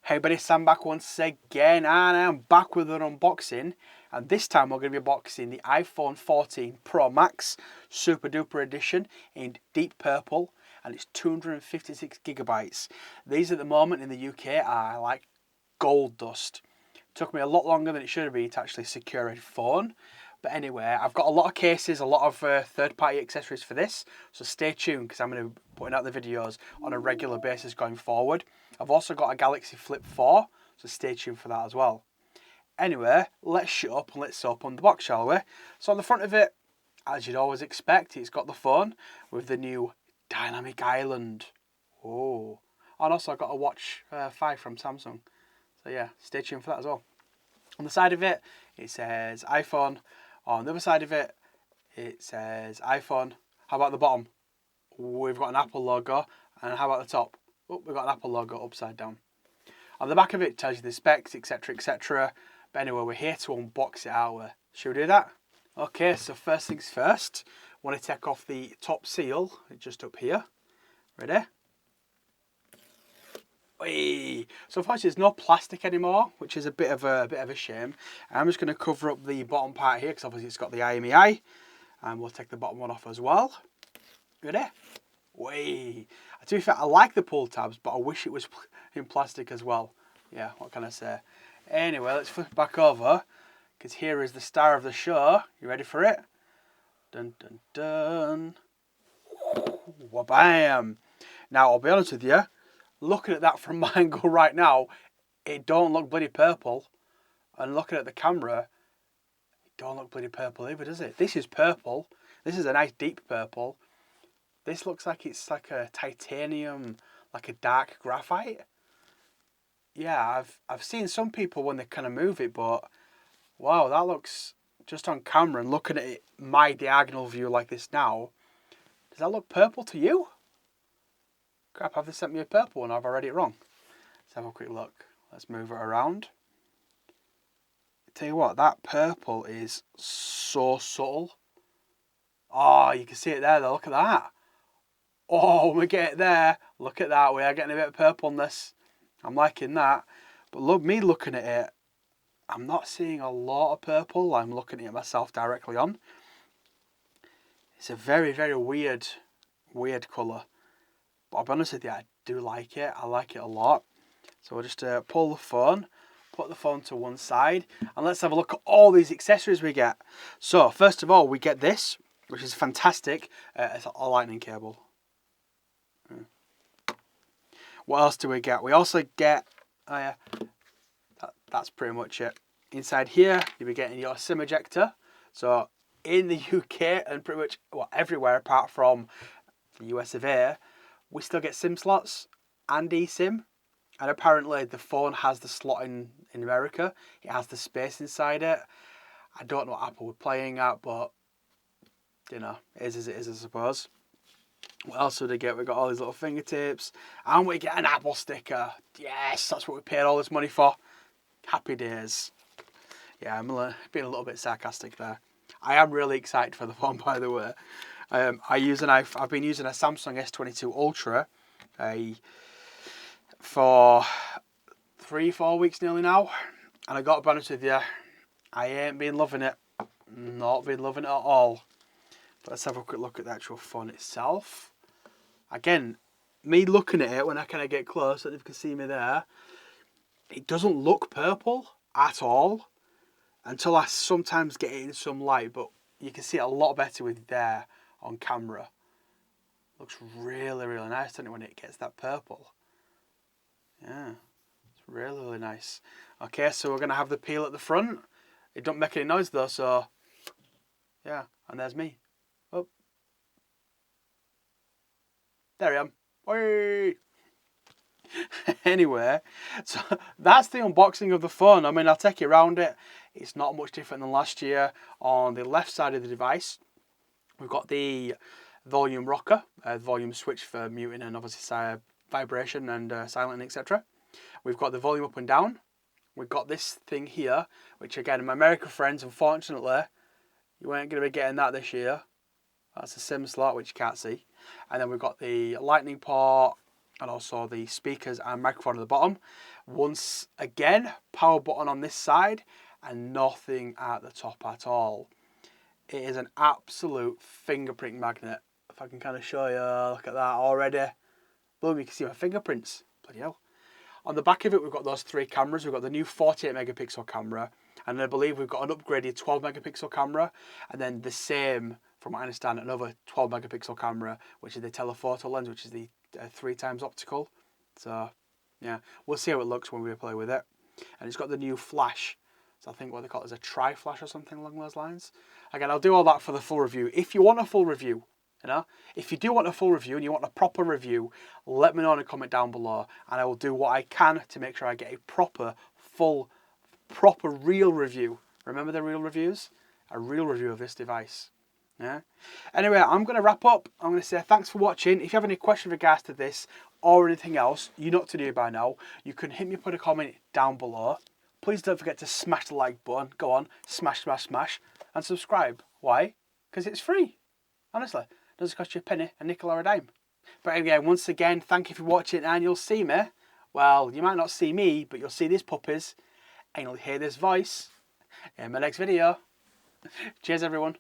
Hey buddy, Sam back once again, and I'm back with an unboxing, and this time we're going to be unboxing the iPhone 14 Pro Max Super Duper Edition in deep purple, and it's 256 gigabytes. These at the moment in the UK are like gold dust. It took me a lot longer than it should have been to actually secure a phone. But anyway, I've got a lot of cases, a lot of third-party accessories for this, so stay tuned because I'm going to be putting out the videos on a regular basis going forward. I've also got a Galaxy Flip 4, so stay tuned for that as well. Anyway, let's shut up and let's open the box, shall we? So on the front of it, as you'd always expect, it's got the phone with the new Dynamic Island. Oh, and also I've got a Watch 5 from Samsung. So yeah, stay tuned for that as well. On the side of it, it says iPhone. On the other side of it, it says iPhone. How about the bottom? We've got an Apple logo. And how about the top? Oh, we've got an Apple logo upside down. On the back of it tells you the specs, etc, etc. But anyway, we're here to unbox it out. Should we do that? Okay, so first things first. I want to take off the top seal, just up here. Ready? Whee! So unfortunately there's no plastic anymore, which is a bit of a shame. I'm just going to cover up the bottom part here because obviously it's got the IMEI, and we'll take the bottom one off as well. Ready? Whee! To be fair, I like the pull tabs, but I wish it was in plastic as well. Yeah, what can I say? Anyway, let's flip back over because here is the star of the show. You ready for it? Dun dun dun! Wha-bam! Now I'll be honest with you. Looking at that from my angle right now, it don't look bloody purple. And looking at the camera, it don't look bloody purple either, does it? This is purple. This is a nice deep purple. This looks like it's like a titanium, like a dark graphite. Yeah, I've seen some people when they kind of move it, but wow, that looks, just on camera and looking at it, my diagonal view like this now, does that look purple to you? Crap, have they sent me a purple one? I've read it wrong. Let's have a quick look. Let's move it around. Tell you what, that purple is so subtle. Oh, you can see it there though. Look at that. Oh, we get it there. Look at that. We are getting a bit of purpleness. I'm liking that. But look, me looking at it, I'm not seeing a lot of purple. I'm looking at it myself directly on. It's a very, very weird colour. But I'll be honest with you, I do like it. I like it a lot. So we'll just pull the phone, put the phone to one side, and let's have a look at all these accessories we get. So first of all, we get this, which is fantastic. It's a lightning cable. What else do we get? We also get, oh yeah, that's pretty much it. Inside here, you'll be getting your SIM ejector. So in the UK and pretty much everywhere apart from the US of A, we still get SIM slots and eSIM, and apparently the phone has the slot in America. It has the space inside it. I don't know what Apple were playing at, but you know, it is as it is, I suppose. What else did we get? We got all these little fingertips, and we get an Apple sticker. Yes, that's what we paid all this money for. Happy days. Yeah, I'm being a little bit sarcastic there. I am really excited for the phone, by the way. I've been using a Samsung S22 Ultra for 3-4 weeks nearly now, and I got to be honest with you, I ain't been loving it. Not been loving it at all. But let's have a quick look at the actual phone itself. Again, me looking at it when I kind of get close, so if you can see me there, it doesn't look purple at all until I sometimes get it in some light, but you can see it a lot better with there on camera. Looks really, really nice, doesn't it, when it gets that purple? Yeah, it's really, really nice. Okay, so we're going to have the peel at the front. It don't make any noise though, so yeah, and there's me. Oh, there I am. Whee! Anyway, so that's the unboxing of the phone. I mean, I'll take you around it. It's not much different than last year. On the left side of the device, we've got the volume rocker, volume switch for muting and obviously vibration and silent, etc. We've got the volume up and down. We've got this thing here, which again, my American friends, unfortunately, you ain't going to be getting that this year. That's a SIM slot, which you can't see. And then we've got the lightning port, and also the speakers and microphone at the bottom. Once again, power button on this side and nothing at the top at all. It is an absolute fingerprint magnet. If I can kind of show you, look at that already. Boom, you can see my fingerprints. Bloody hell. On the back of it, we've got those 3 cameras. We've got the new 48 megapixel camera, and I believe we've got an upgraded 12 megapixel camera, and then the same, from what I understand, another 12 megapixel camera, which is the telephoto lens, which is the 3 times optical. So, yeah, we'll see how it looks when we play with it. And it's got the new flash. So I think what they call it is a tri-flash or something along those lines. Again, I'll do all that for the full review. If you want a full review, if you do want a full review and you want a proper review, let me know in a comment down below, and I will do what I can to make sure I get a proper, full, proper real review. Remember the real reviews? A real review of this device. Yeah. Anyway, I'm going to wrap up. I'm going to say thanks for watching. If you have any questions in regards to this or anything else, you know what to do by now. You can hit me, put a comment down below. Please don't forget to smash the like button. Go on, smash, smash, smash. And subscribe. Why? Because it's free. Honestly. It doesn't cost you a penny, a nickel or a dime. But again, once again, thank you for watching, and you'll see me. Well, you might not see me, but you'll see these puppies, and you'll hear this voice in my next video. Cheers, everyone.